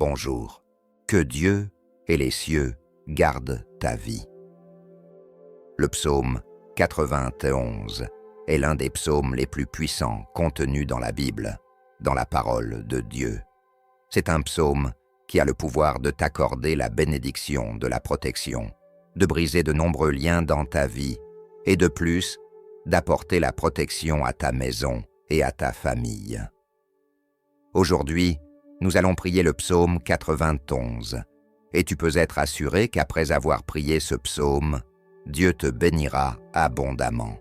bonjour. Que Dieu et les cieux gardent ta vie. Le psaume 91 est l'un des psaumes les plus puissants contenus dans la Bible, dans la parole de Dieu. C'est un psaume qui a le pouvoir de t'accorder la bénédiction de la protection, de briser de nombreux liens dans ta vie et de plus, d'apporter la protection à ta maison et à ta famille. Aujourd'hui, nous allons prier le psaume 91 et tu peux être assuré qu'après avoir prié ce psaume, Dieu te bénira abondamment.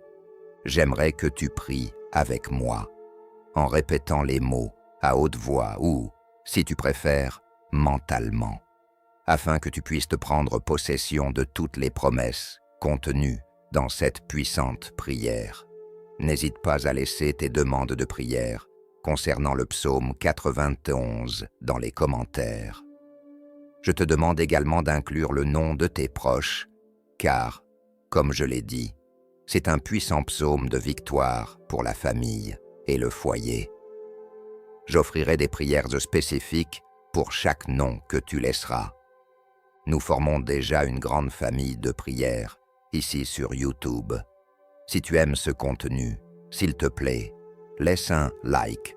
J'aimerais que tu pries avec moi, en répétant les mots à haute voix ou, si tu préfères, mentalement, afin que tu puisses te prendre possession de toutes les promesses contenues dans cette puissante prière. N'hésite pas à laisser tes demandes de prière concernant le psaume 91 dans les commentaires. Je te demande également d'inclure le nom de tes proches, car, comme je l'ai dit, c'est un puissant psaume de victoire pour la famille et le foyer. J'offrirai des prières spécifiques pour chaque nom que tu laisseras. Nous formons déjà une grande famille de prières ici sur YouTube. Si tu aimes ce contenu, s'il te plaît, laisse un like,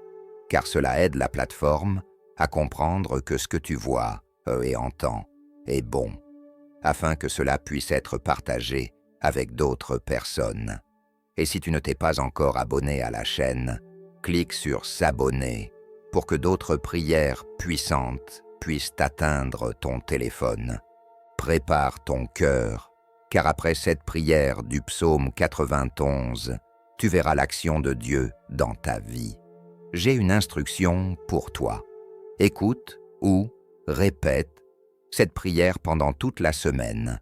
car cela aide la plateforme à comprendre que ce que tu vois et entends est bon, afin que cela puisse être partagé avec d'autres personnes. Et si tu ne t'es pas encore abonné à la chaîne, clique sur s'abonner pour que d'autres prières puissantes puissent atteindre ton téléphone. Prépare ton cœur, car après cette prière du psaume 91, tu verras l'action de Dieu dans ta vie. J'ai une instruction pour toi. Écoute ou répète cette prière pendant toute la semaine,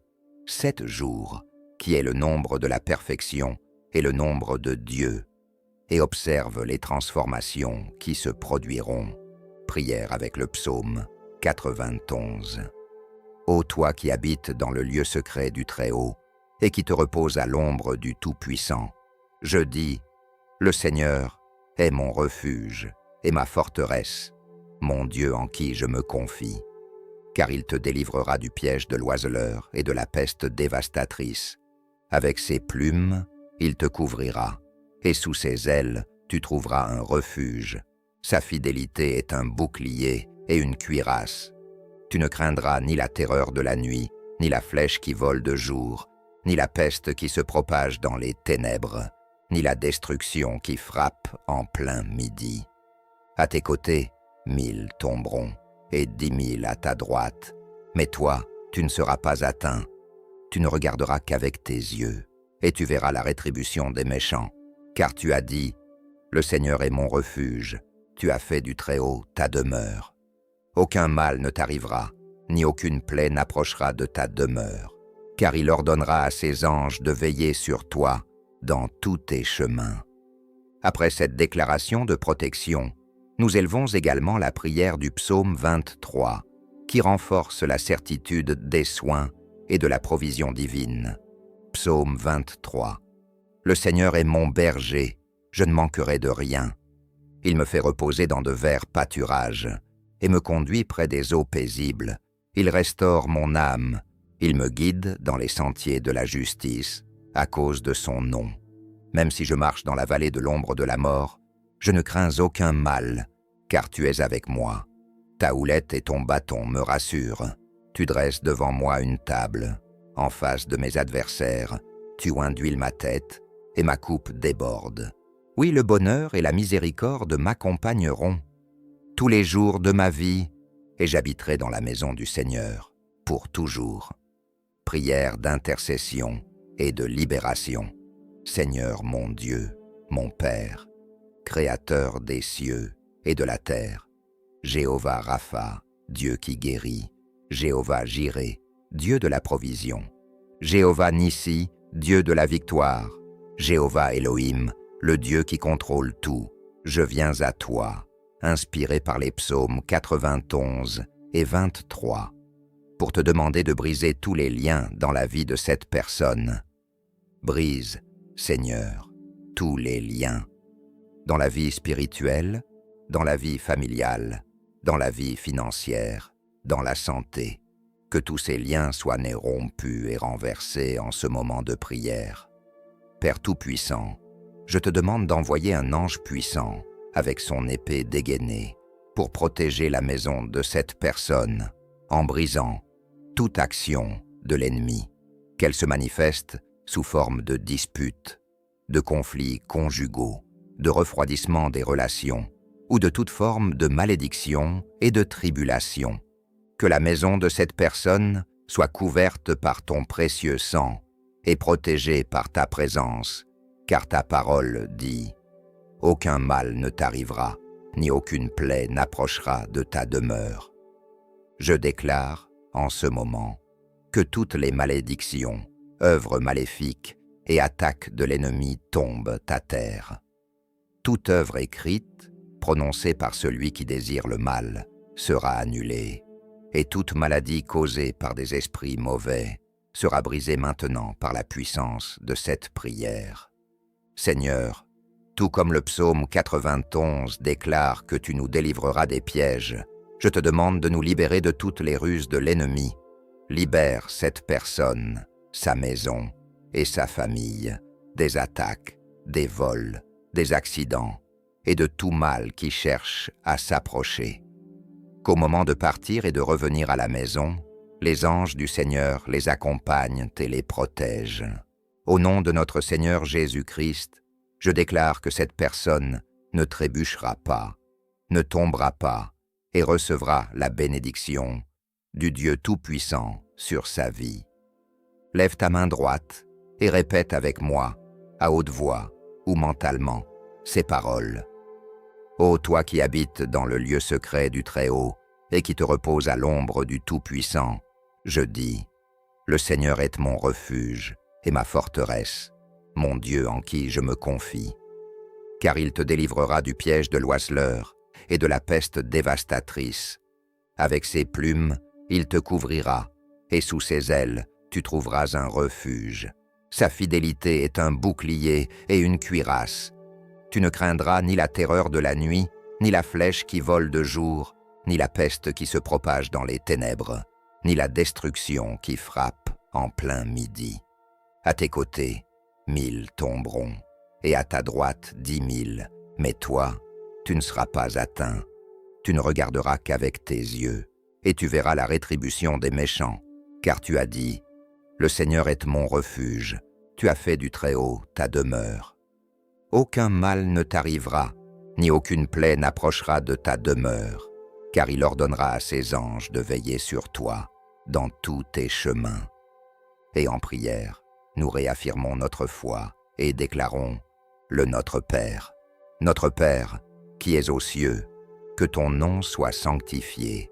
7 jours, qui est le nombre de la perfection et le nombre de Dieu, et observe les transformations qui se produiront. Prière avec le psaume 91. Ô toi qui habites dans le lieu secret du Très-Haut et qui te reposes à l'ombre du Tout-Puissant, je dis, le Seigneur est mon refuge et ma forteresse, mon Dieu en qui je me confie, car il te délivrera du piège de l'oiseleur et de la peste dévastatrice. Avec ses plumes, il te couvrira, et sous ses ailes, tu trouveras un refuge. Sa fidélité est un bouclier et une cuirasse. Tu ne craindras ni la terreur de la nuit, ni la flèche qui vole de jour, ni la peste qui se propage dans les ténèbres, ni la destruction qui frappe en plein midi. À tes côtés, 1000 tomberont, et 10 000 à ta droite, mais toi, tu ne seras pas atteint. Tu ne regarderas qu'avec tes yeux, et tu verras la rétribution des méchants, car tu as dit, le Seigneur est mon refuge, tu as fait du Très-Haut ta demeure. Aucun mal ne t'arrivera, ni aucune plaie n'approchera de ta demeure, car il ordonnera à ses anges de veiller sur toi dans tous tes chemins. Après cette déclaration de protection, nous élevons également la prière du psaume 23, qui renforce la certitude des soins et de la provision divine. Psaume 23. Le Seigneur est mon berger, je ne manquerai de rien. Il me fait reposer dans de verts pâturages et me conduit près des eaux paisibles. Il restaure mon âme, il me guide dans les sentiers de la justice à cause de son nom. Même si je marche dans la vallée de l'ombre de la mort, je ne crains aucun mal, car tu es avec moi. Ta houlette et ton bâton me rassurent. Tu dresses devant moi une table. En face de mes adversaires, tu induis ma tête et ma coupe déborde. Oui, le bonheur et la miséricorde m'accompagneront tous les jours de ma vie, et j'habiterai dans la maison du Seigneur pour toujours. Prière d'intercession et de libération. Seigneur mon Dieu, mon Père, Créateur des cieux et de la terre, Jéhovah Rapha, Dieu qui guérit, Jéhovah Jireh, Dieu de la provision, Jéhovah Nissi, Dieu de la victoire, Jéhovah Elohim, le Dieu qui contrôle tout, je viens à toi, inspiré par les psaumes 91 et 23, pour te demander de briser tous les liens dans la vie de cette personne. Brise, Seigneur, tous les liens, dans la vie spirituelle, dans la vie familiale, dans la vie financière, dans la santé, que tous ces liens soient nés rompus et renversés en ce moment de prière. Père Tout-Puissant, je te demande d'envoyer un ange puissant avec son épée dégainée pour protéger la maison de cette personne en brisant toute action de l'ennemi, qu'elle se manifeste sous forme de disputes, de conflits conjugaux, de refroidissement des relations ou de toute forme de malédiction et de tribulation. Que la maison de cette personne soit couverte par ton précieux sang et protégée par ta présence, car ta parole dit « Aucun mal ne t'arrivera, ni aucune plaie n'approchera de ta demeure. » Je déclare, en ce moment, que toutes les malédictions, œuvres maléfiques et attaques de l'ennemi tombent à terre. Toute œuvre écrite, prononcée par celui qui désire le mal, sera annulée, et toute maladie causée par des esprits mauvais sera brisée maintenant par la puissance de cette prière. Seigneur, tout comme le psaume 91 déclare que tu nous délivreras des pièges, je te demande de nous libérer de toutes les ruses de l'ennemi. Libère cette personne, sa maison et sa famille des attaques, des vols, des accidents et de tout mal qui cherche à s'approcher. Qu'au moment de partir et de revenir à la maison, les anges du Seigneur les accompagnent et les protègent. Au nom de notre Seigneur Jésus-Christ, je déclare que cette personne ne trébuchera pas, ne tombera pas et recevra la bénédiction du Dieu Tout-Puissant sur sa vie. Lève ta main droite et répète avec moi, à haute voix ou mentalement, ces paroles. Ô toi qui habites dans le lieu secret du Très-Haut et qui te reposes à l'ombre du Tout-Puissant, je dis, le Seigneur est mon refuge et ma forteresse, mon Dieu en qui je me confie. Car il te délivrera du piège de l'oiseleur et de la peste dévastatrice. Avec ses plumes, il te couvrira, et sous ses ailes, tu trouveras un refuge. Sa fidélité est un bouclier et une cuirasse. Tu ne craindras ni la terreur de la nuit, ni la flèche qui vole de jour, ni la peste qui se propage dans les ténèbres, ni la destruction qui frappe en plein midi. À tes côtés, 1000 tomberont, et à ta droite 10 000, mais toi, tu ne seras pas atteint. Tu ne regarderas qu'avec tes yeux, et tu verras la rétribution des méchants, car tu as dit, « Le Seigneur est mon refuge, tu as fait du Très-Haut ta demeure. » Aucun mal ne t'arrivera, ni aucune plaie n'approchera de ta demeure, car il ordonnera à ses anges de veiller sur toi dans tous tes chemins. Et en prière, nous réaffirmons notre foi et déclarons le Notre Père, qui es aux cieux, que ton nom soit sanctifié,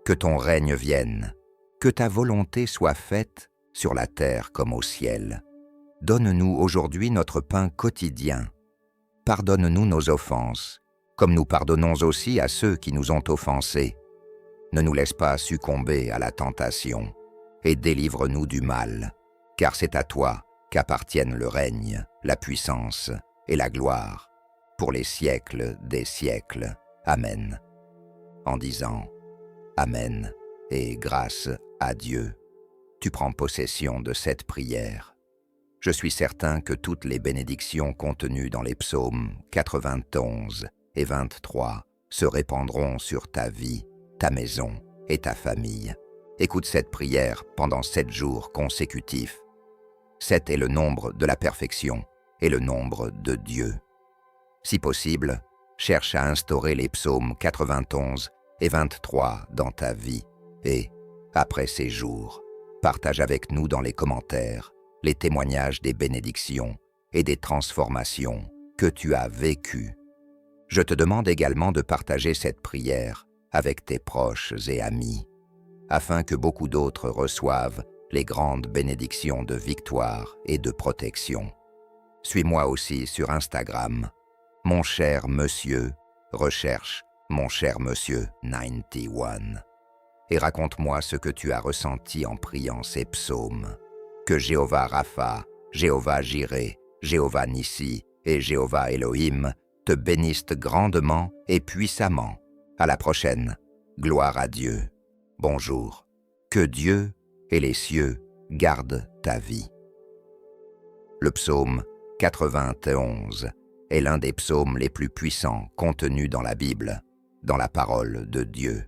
que ton règne vienne, que ta volonté soit faite sur la terre comme au ciel. Donne-nous aujourd'hui notre pain quotidien. Pardonne-nous nos offenses, comme nous pardonnons aussi à ceux qui nous ont offensés. Ne nous laisse pas succomber à la tentation, et délivre-nous du mal, car c'est à toi qu'appartiennent le règne, la puissance et la gloire, pour les siècles des siècles. Amen. En disant Amen et grâce à Dieu, tu prends possession de cette prière. Je suis certain que toutes les bénédictions contenues dans les psaumes 91 et 23 se répandront sur ta vie, ta maison et ta famille. Écoute cette prière pendant 7 jours consécutifs. 7 est le nombre de la perfection et le nombre de Dieu. Si possible, cherche à instaurer les psaumes 91 et 23 dans ta vie et, après ces jours, partage avec nous dans les commentaires les témoignages des bénédictions et des transformations que tu as vécues. Je te demande également de partager cette prière avec tes proches et amis, afin que beaucoup d'autres reçoivent les grandes bénédictions de victoire et de protection. Suis-moi aussi sur Instagram. Mon cher monsieur, recherche Mon cher monsieur 91. Et raconte-moi ce que tu as ressenti en priant ces psaumes. Que Jéhovah Rapha, Jéhovah Jireh, Jéhovah Nissi et Jéhovah Elohim te bénissent grandement et puissamment. À la prochaine. Gloire à Dieu. Bonjour. Que Dieu et les cieux gardent ta vie. Le psaume 91 est l'un des psaumes les plus puissants contenus dans la Bible, dans la parole de Dieu.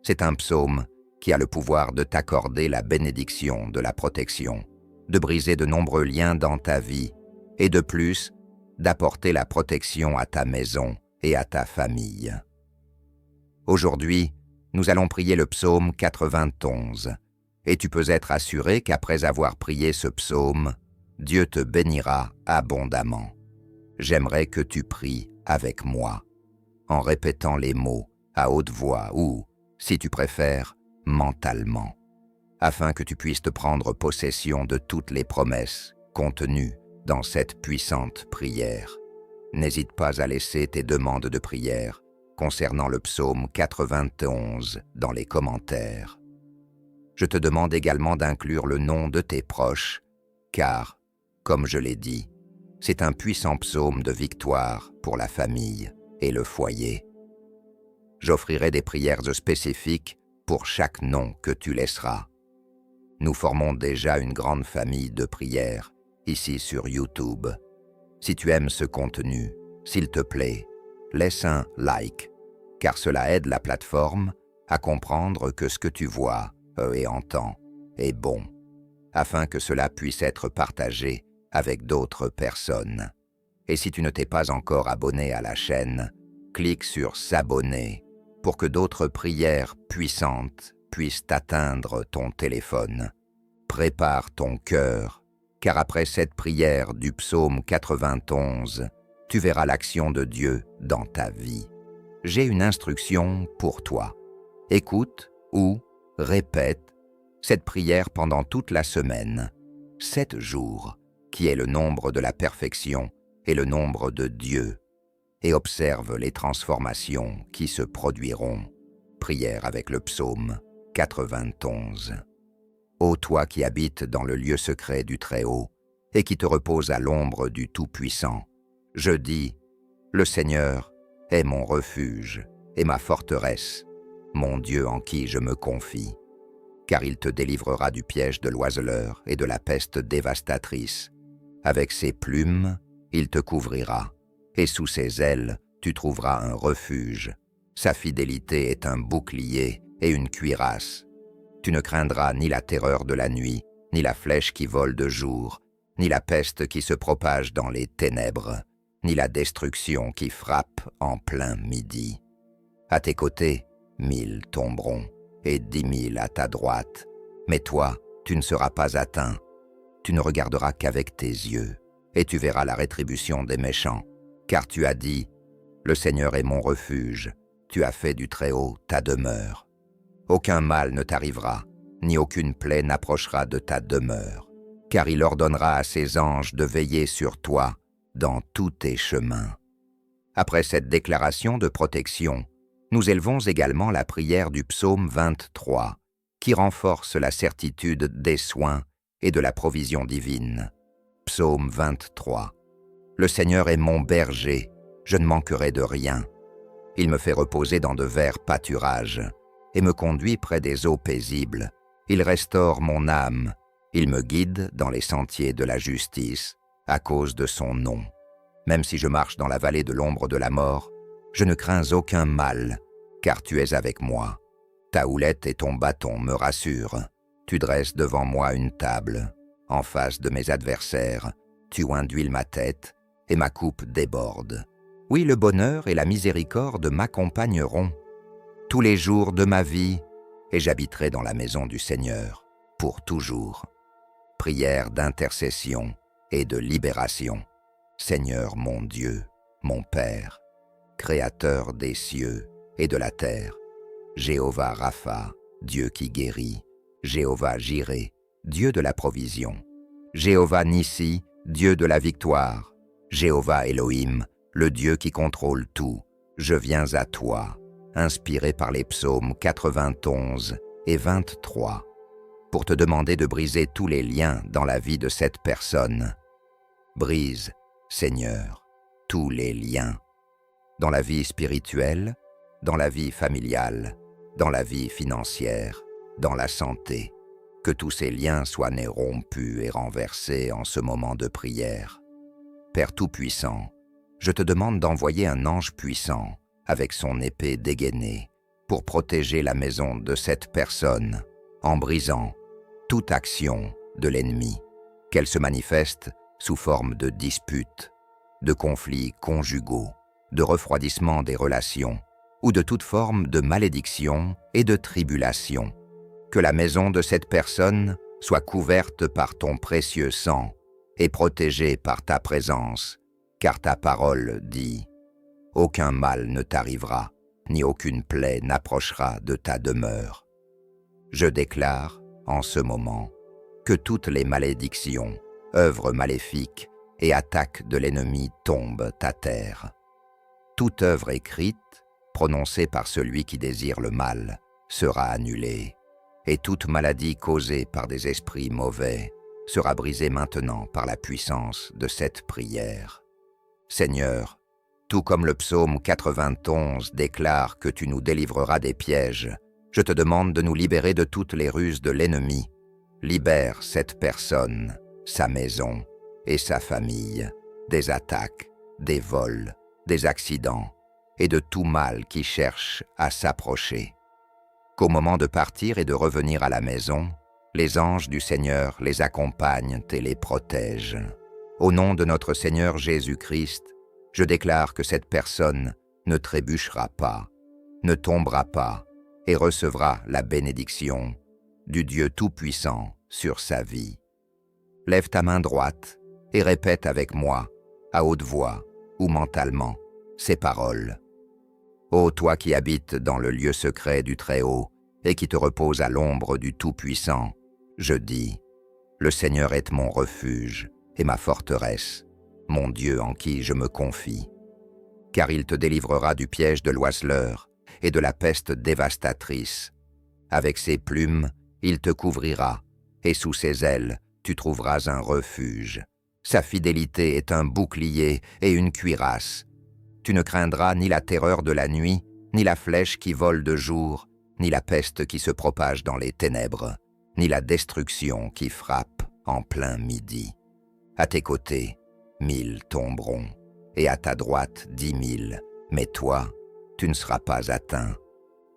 C'est un psaume qui a le pouvoir de t'accorder la bénédiction de la protection, de briser de nombreux liens dans ta vie et de plus, d'apporter la protection à ta maison et à ta famille. Aujourd'hui, nous allons prier le psaume 91 et tu peux être assuré qu'après avoir prié ce psaume, Dieu te bénira abondamment. J'aimerais que tu pries avec moi, en répétant les mots à haute voix ou, si tu préfères, mentalement, afin que tu puisses te prendre possession de toutes les promesses contenues dans cette puissante prière. N'hésite pas à laisser tes demandes de prière concernant le psaume 91 dans les commentaires. Je te demande également d'inclure le nom de tes proches, car, comme je l'ai dit, c'est un puissant psaume de victoire pour la famille et le foyer. J'offrirai des prières spécifiques pour chaque nom que tu laisseras. Nous formons déjà une grande famille de prières ici sur YouTube. Si tu aimes ce contenu, s'il te plaît, laisse un like, car cela aide la plateforme à comprendre que ce que tu vois et entends est bon, afin que cela puisse être partagé avec d'autres personnes. Et si tu ne t'es pas encore abonné à la chaîne, clique sur s'abonner pour que d'autres prières puissantes puissent atteindre ton téléphone. Prépare ton cœur, car après cette prière du psaume 91, tu verras l'action de Dieu dans ta vie. J'ai une instruction pour toi. Écoute ou répète cette prière pendant toute la semaine, 7 jours, qui est le nombre de la perfection et le nombre de Dieu, et observe les transformations qui se produiront. Prière avec le psaume 91. Ô toi qui habites dans le lieu secret du Très-Haut et qui te reposes à l'ombre du Tout-Puissant, je dis, le Seigneur est mon refuge et ma forteresse, mon Dieu en qui je me confie, car il te délivrera du piège de l'oiseleur et de la peste dévastatrice. Avec ses plumes, il te couvrira, et sous ses ailes, tu trouveras un refuge. Sa fidélité est un bouclier et une cuirasse. Tu ne craindras ni la terreur de la nuit, ni la flèche qui vole de jour, ni la peste qui se propage dans les ténèbres, ni la destruction qui frappe en plein midi. À tes côtés, 1000 tomberont, et 10 000 à ta droite, mais toi, tu ne seras pas atteint. Tu ne regarderas qu'avec tes yeux, et tu verras la rétribution des méchants, car tu as dit, le Seigneur est mon refuge, tu as fait du Très-Haut ta demeure. Aucun mal ne t'arrivera, ni aucune plaie n'approchera de ta demeure, car il ordonnera à ses anges de veiller sur toi dans tous tes chemins. Après cette déclaration de protection, nous élevons également la prière du psaume 23, qui renforce la certitude des soins et de la provision divine. Psaume 23. Le Seigneur est mon berger, je ne manquerai de rien. Il me fait reposer dans de verts pâturages et me conduit près des eaux paisibles. Il restaure mon âme, il me guide dans les sentiers de la justice à cause de son nom. Même si je marche dans la vallée de l'ombre de la mort, je ne crains aucun mal, car tu es avec moi. Ta houlette et ton bâton me rassurent. Tu dresses devant moi une table. En face de mes adversaires, tu induis ma tête et ma coupe déborde. Oui, le bonheur et la miséricorde m'accompagneront tous les jours de ma vie, et j'habiterai dans la maison du Seigneur pour toujours. Prière d'intercession et de libération. Seigneur mon Dieu, mon Père, Créateur des cieux et de la terre, Jéhovah Rapha, Dieu qui guérit, Jéhovah Jireh, Dieu de la provision, Jéhovah Nissi, Dieu de la victoire, Jéhovah Elohim, le Dieu qui contrôle tout, je viens à toi, inspiré par les psaumes 91 et 23, pour te demander de briser tous les liens dans la vie de cette personne. Brise, Seigneur, tous les liens, dans la vie spirituelle, dans la vie familiale, dans la vie financière, dans la santé, que tous ces liens soient nés rompus et renversés en ce moment de prière. Père Tout-Puissant, je te demande d'envoyer un ange puissant avec son épée dégainée pour protéger la maison de cette personne en brisant toute action de l'ennemi, qu'elle se manifeste sous forme de disputes, de conflits conjugaux, de refroidissement des relations ou de toute forme de malédiction et de tribulation. Que la maison de cette personne soit couverte par ton précieux sang et protégée par ta présence, car ta parole dit « Aucun mal ne t'arrivera, ni aucune plaie n'approchera de ta demeure. » Je déclare, en ce moment, que toutes les malédictions, œuvres maléfiques et attaques de l'ennemi tombent à terre. Toute œuvre écrite, prononcée par celui qui désire le mal, sera annulée, et toute maladie causée par des esprits mauvais sera brisée maintenant par la puissance de cette prière. Seigneur, tout comme le psaume 91 déclare que tu nous délivreras des pièges, je te demande de nous libérer de toutes les ruses de l'ennemi. Libère cette personne, sa maison et sa famille, des attaques, des vols, des accidents et de tout mal qui cherche à s'approcher. Qu'au moment de partir et de revenir à la maison, les anges du Seigneur les accompagnent et les protègent. Au nom de notre Seigneur Jésus-Christ, je déclare que cette personne ne trébuchera pas, ne tombera pas et recevra la bénédiction du Dieu Tout-Puissant sur sa vie. Lève ta main droite et répète avec moi, à haute voix ou mentalement, ces paroles. Ô toi qui habites dans le lieu secret du Très-Haut et qui te reposes à l'ombre du Tout-Puissant, je dis, le Seigneur est mon refuge et ma forteresse, mon Dieu en qui je me confie. Car il te délivrera du piège de l'oiseleur et de la peste dévastatrice. Avec ses plumes, il te couvrira, et sous ses ailes, tu trouveras un refuge. Sa fidélité est un bouclier et une cuirasse. Tu ne craindras ni la terreur de la nuit, ni la flèche qui vole de jour, ni la peste qui se propage dans les ténèbres, ni la destruction qui frappe en plein midi. À tes côtés, 1000 tomberont, et à ta droite 10 000, mais toi, tu ne seras pas atteint.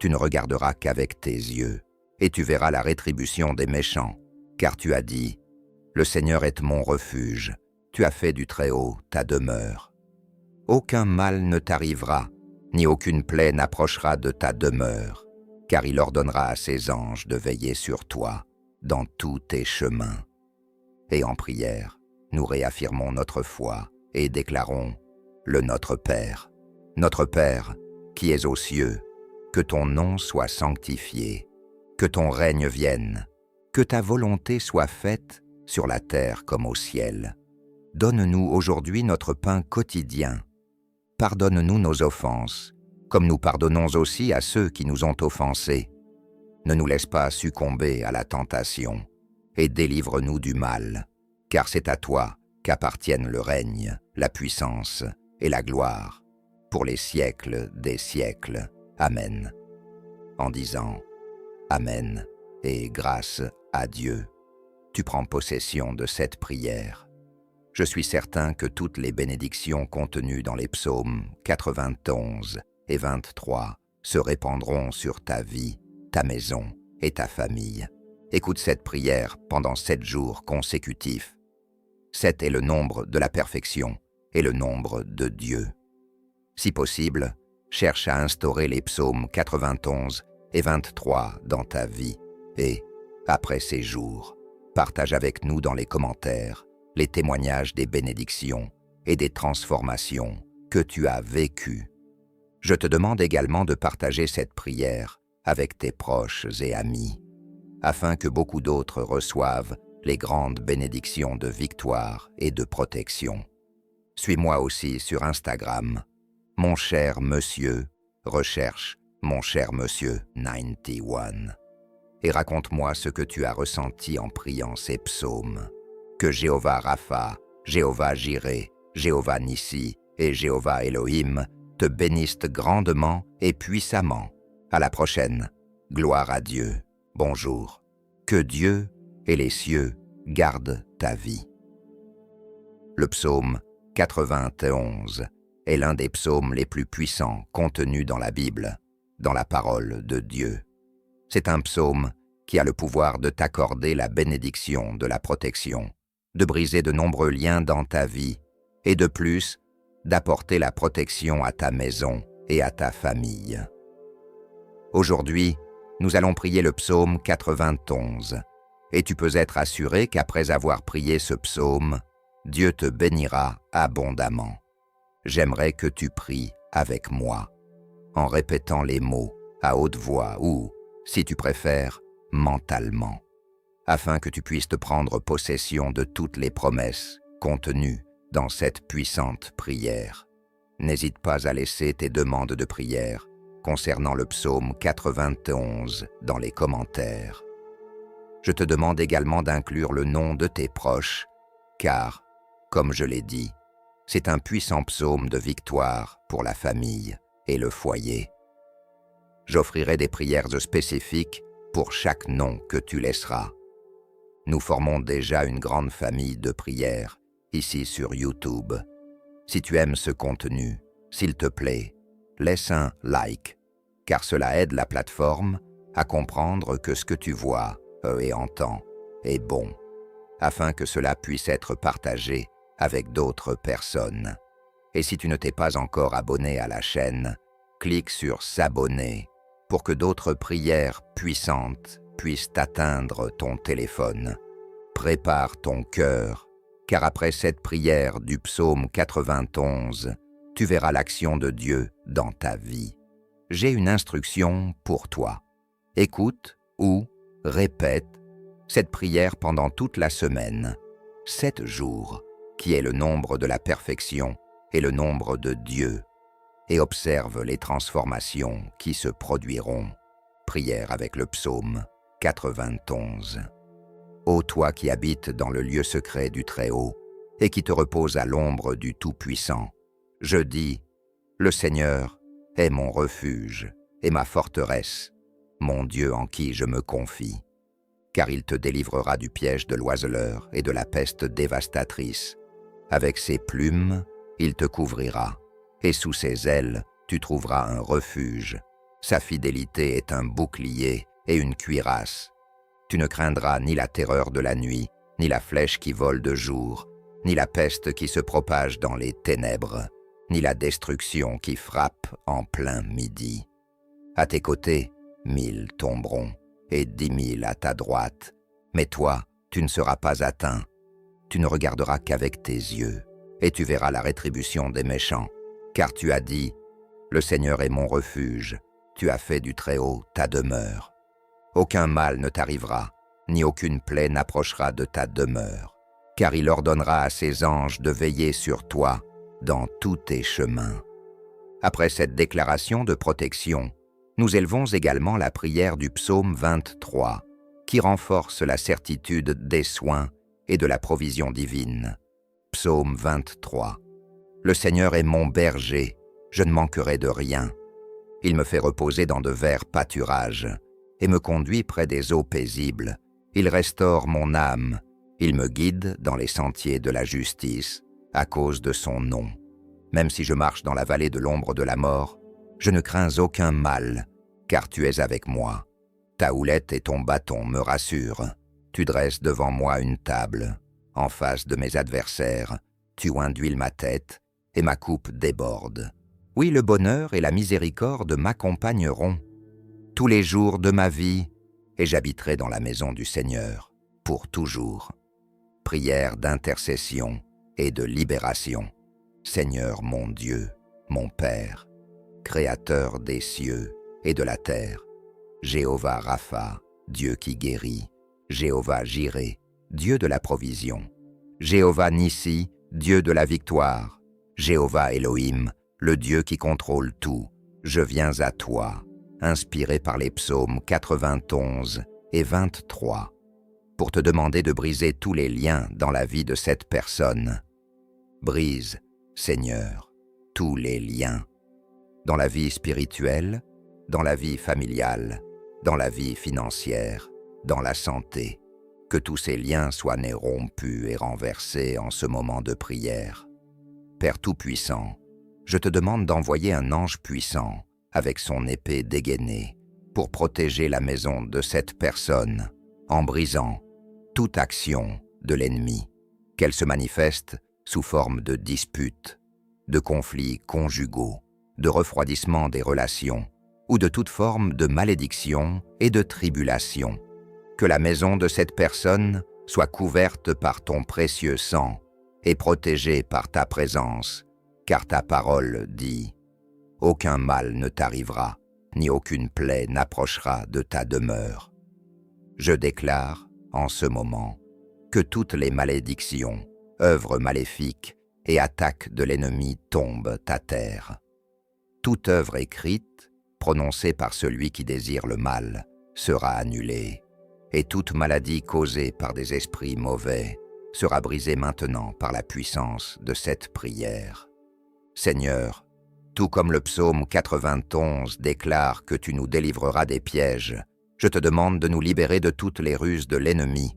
Tu ne regarderas qu'avec tes yeux, et tu verras la rétribution des méchants, car tu as dit, « Le Seigneur est mon refuge, tu as fait du Très-Haut ta demeure. » Aucun mal ne t'arrivera, ni aucune plaie n'approchera de ta demeure, car il ordonnera à ses anges de veiller sur toi dans tous tes chemins. Et en prière, nous réaffirmons notre foi et déclarons le Notre Père, qui es aux cieux, que ton nom soit sanctifié, que ton règne vienne, que ta volonté soit faite sur la terre comme au ciel. Donne-nous aujourd'hui notre pain quotidien. Pardonne-nous nos offenses, comme nous pardonnons aussi à ceux qui nous ont offensés. Ne nous laisse pas succomber à la tentation, et délivre-nous du mal, car c'est à toi qu'appartiennent le règne, la puissance et la gloire, pour les siècles des siècles. Amen. En disant Amen et grâce à Dieu, tu prends possession de cette prière. Je suis certain que toutes les bénédictions contenues dans les psaumes 91 et 23 se répandront sur ta vie, ta maison et ta famille. Écoute cette prière pendant 7 jours consécutifs. 7 est le nombre de la perfection et le nombre de Dieu. Si possible, cherche à instaurer les psaumes 91 et 23 dans ta vie et, après ces jours, partage avec nous dans les commentaires les témoignages des bénédictions et des transformations que tu as vécues. Je te demande également de partager cette prière avec tes proches et amis, afin que beaucoup d'autres reçoivent les grandes bénédictions de victoire et de protection. Suis-moi aussi sur Instagram. Mon cher monsieur, recherche Mon cher monsieur 91. Et raconte-moi ce que tu as ressenti en priant ces psaumes. Que Jéhovah Rapha, Jéhovah Jireh, Jéhovah Nissi et Jéhovah Elohim te bénissent grandement et puissamment. À la prochaine. Gloire à Dieu. Bonjour. Que Dieu et les cieux gardent ta vie. Le psaume 91 est l'un des psaumes les plus puissants contenus dans la Bible, dans la parole de Dieu. C'est un psaume qui a le pouvoir de t'accorder la bénédiction de la protection, de briser de nombreux liens dans ta vie et de plus, d'apporter la protection à ta maison et à ta famille. Aujourd'hui, nous allons prier le psaume 91 et tu peux être assuré qu'après avoir prié ce psaume, Dieu te bénira abondamment. J'aimerais que tu pries avec moi, en répétant les mots à haute voix ou, si tu préfères, mentalement, afin que tu puisses te prendre possession de toutes les promesses contenues dans cette puissante prière. N'hésite pas à laisser tes demandes de prière concernant le psaume 91 dans les commentaires. Je te demande également d'inclure le nom de tes proches, car, comme je l'ai dit, c'est un puissant psaume de victoire pour la famille et le foyer. J'offrirai des prières spécifiques pour chaque nom que tu laisseras. Nous formons déjà une grande famille de prières ici sur YouTube. Si tu aimes ce contenu, s'il te plaît, laisse un like, car cela aide la plateforme à comprendre que ce que tu vois et entends est bon, afin que cela puisse être partagé avec d'autres personnes. Et si tu ne t'es pas encore abonné à la chaîne, clique sur s'abonner pour que d'autres prières puissantes puissent atteindre ton téléphone. Prépare ton cœur, car après cette prière du psaume 91, tu verras l'action de Dieu dans ta vie. J'ai une instruction pour toi. Écoute ou répète cette prière pendant toute la semaine, 7 jours, qui est le nombre de la perfection et le nombre de Dieu, et observe les transformations qui se produiront. Prière avec le psaume 91. Ô toi qui habites dans le lieu secret du Très-Haut et qui te reposes à l'ombre du Tout-Puissant, je dis, le Seigneur est mon refuge et ma forteresse, mon Dieu en qui je me confie. Car il te délivrera du piège de l'oiseleur et de la peste dévastatrice. Avec ses plumes, il te couvrira, et sous ses ailes, tu trouveras un refuge. Sa fidélité est un bouclier et une cuirasse. Tu ne craindras ni la terreur de la nuit, ni la flèche qui vole de jour, ni la peste qui se propage dans les ténèbres, ni la destruction qui frappe en plein midi. À tes côtés, 1000 tomberont, et 10 000 à ta droite, mais toi, tu ne seras pas atteint. Tu ne regarderas qu'avec tes yeux, et tu verras la rétribution des méchants, car tu as dit, le Seigneur est mon refuge, tu as fait du Très-Haut ta demeure. Aucun mal ne t'arrivera, ni aucune plaie n'approchera de ta demeure, car il ordonnera à ses anges de veiller sur toi dans tous tes chemins. Après cette déclaration de protection, nous élevons également la prière du psaume 23, qui renforce la certitude des soins et de la provision divine. Psaume 23. Le Seigneur est mon berger, je ne manquerai de rien. Il me fait reposer dans de verts pâturages et me conduit près des eaux paisibles. Il restaure mon âme, il me guide dans les sentiers de la justice à cause de son nom. Même si je marche dans la vallée de l'ombre de la mort, je ne crains aucun mal, car tu es avec moi. Ta houlette et ton bâton me rassurent. Tu dresses devant moi une table. En face de mes adversaires, tu induiles ma tête et ma coupe déborde. Oui, le bonheur et la miséricorde m'accompagneront tous les jours de ma vie, et j'habiterai dans la maison du Seigneur pour toujours. Prière d'intercession et de libération. Seigneur mon Dieu, mon Père, Créateur des cieux et de la terre, Jéhovah Rapha, Dieu qui guérit, Jéhovah Jireh, Dieu de la provision, Jéhovah Nissi, Dieu de la victoire, Jéhovah Elohim, le Dieu qui contrôle tout, je viens à toi, inspiré par les psaumes 91 et 23, pour te demander de briser tous les liens dans la vie de cette personne. Brise, Seigneur, tous les liens, dans la vie spirituelle, dans la vie familiale, dans la vie financière, dans la santé, que tous ces liens soient nés rompus et renversés en ce moment de prière. Père Tout-Puissant, je te demande d'envoyer un ange puissant avec son épée dégainée pour protéger la maison de cette personne en brisant toute action de l'ennemi, qu'elle se manifeste sous forme de disputes, de conflits conjugaux, de refroidissement des relations ou de toute forme de malédiction et de tribulation. Que la maison de cette personne soit couverte par ton précieux sang et protégée par ta présence, car ta parole dit « Aucun mal ne t'arrivera, ni aucune plaie n'approchera de ta demeure. » Je déclare, en ce moment, que toutes les malédictions, œuvres maléfiques et attaques de l'ennemi tombent à terre. Toute œuvre écrite, prononcée par celui qui désire le mal, sera annulée, et toute maladie causée par des esprits mauvais sera brisée maintenant par la puissance de cette prière. Seigneur, tout comme le psaume 91 déclare que tu nous délivreras des pièges, je te demande de nous libérer de toutes les ruses de l'ennemi.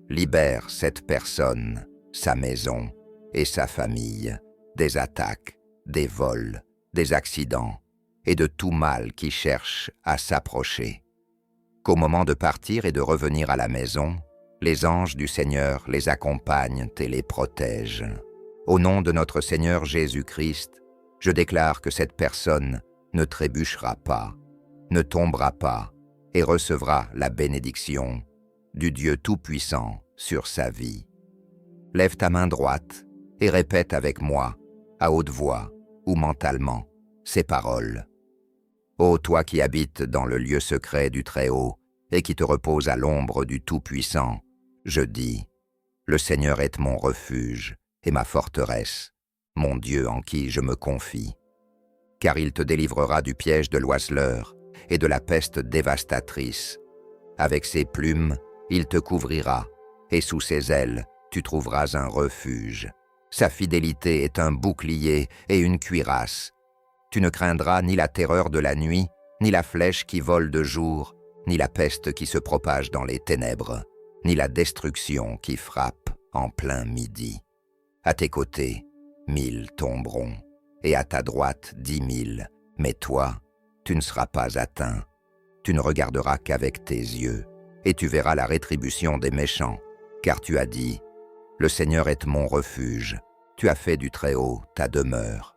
Libère cette personne, sa maison et sa famille, des attaques, des vols, des accidents et de tout mal qui cherche à s'approcher. Qu'au moment de partir et de revenir à la maison, les anges du Seigneur les accompagnent et les protègent. Au nom de notre Seigneur Jésus-Christ, je déclare que cette personne ne trébuchera pas, ne tombera pas et recevra la bénédiction du Dieu Tout-Puissant sur sa vie. Lève ta main droite et répète avec moi, à haute voix ou mentalement, ces paroles. Ô toi qui habites dans le lieu secret du Très-Haut et qui te reposes à l'ombre du Tout-Puissant, je dis, le Seigneur est mon refuge et ma forteresse, mon Dieu en qui je me confie. Car il te délivrera du piège de l'oiseleur et de la peste dévastatrice. Avec ses plumes, il te couvrira, et sous ses ailes, tu trouveras un refuge. Sa fidélité est un bouclier et une cuirasse. Tu ne craindras ni la terreur de la nuit, ni la flèche qui vole de jour, ni la peste qui se propage dans les ténèbres, ni la destruction qui frappe en plein midi. À tes côtés, 1000 tomberont, et à ta droite 10 000, mais toi, tu ne seras pas atteint. Tu ne regarderas qu'avec tes yeux, et tu verras la rétribution des méchants, car tu as dit, « Le Seigneur est mon refuge, tu as fait du Très-Haut ta demeure. »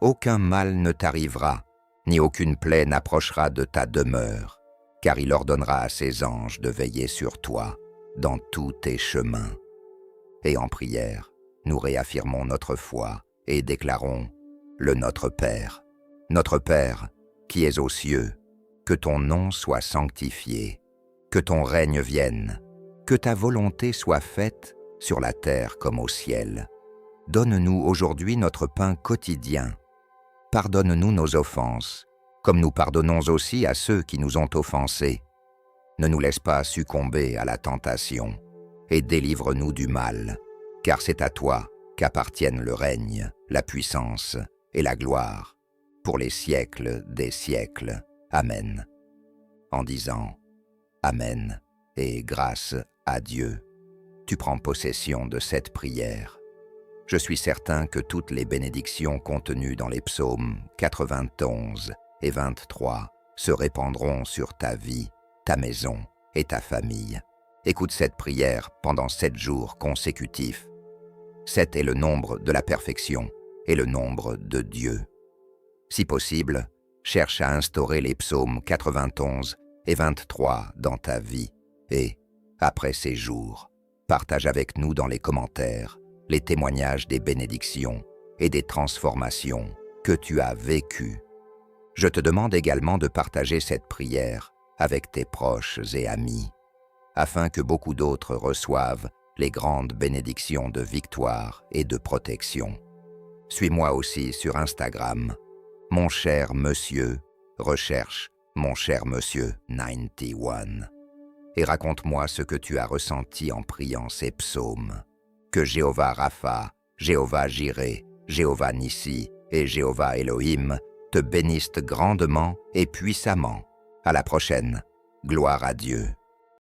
Aucun mal ne t'arrivera, ni aucune plaie n'approchera de ta demeure, car il ordonnera à ses anges de veiller sur toi dans tous tes chemins. Et en prière, nous réaffirmons notre foi et déclarons le Notre Père, qui es aux cieux, que ton nom soit sanctifié, que ton règne vienne, que ta volonté soit faite sur la terre comme au ciel. Donne-nous aujourd'hui notre pain quotidien. Pardonne-nous nos offenses, comme nous pardonnons aussi à ceux qui nous ont offensés. Ne nous laisse pas succomber à la tentation, et délivre-nous du mal, car c'est à toi qu'appartiennent le règne, la puissance et la gloire, pour les siècles des siècles. Amen. En disant Amen et grâce à Dieu, tu prends possession de cette prière. Je suis certain que toutes les bénédictions contenues dans les psaumes 91 et 23 se répandront sur ta vie, ta maison et ta famille. Écoute cette prière pendant 7 jours consécutifs. 7 est le nombre de la perfection et le nombre de Dieu. Si possible, cherche à instaurer les psaumes 91 et 23 dans ta vie et, après ces jours, partage avec nous dans les commentaires les témoignages des bénédictions et des transformations que tu as vécues. Je te demande également de partager cette prière avec tes proches et amis, afin que beaucoup d'autres reçoivent les grandes bénédictions de victoire et de protection. Suis-moi aussi sur Instagram. Mon cher monsieur, recherche mon cher monsieur 91. Et raconte-moi ce que tu as ressenti en priant ces psaumes. Que Jéhovah Rapha, Jéhovah Jireh, Jéhovah Nissi et Jéhovah Elohim te bénissent grandement et puissamment. À la prochaine. Gloire à Dieu.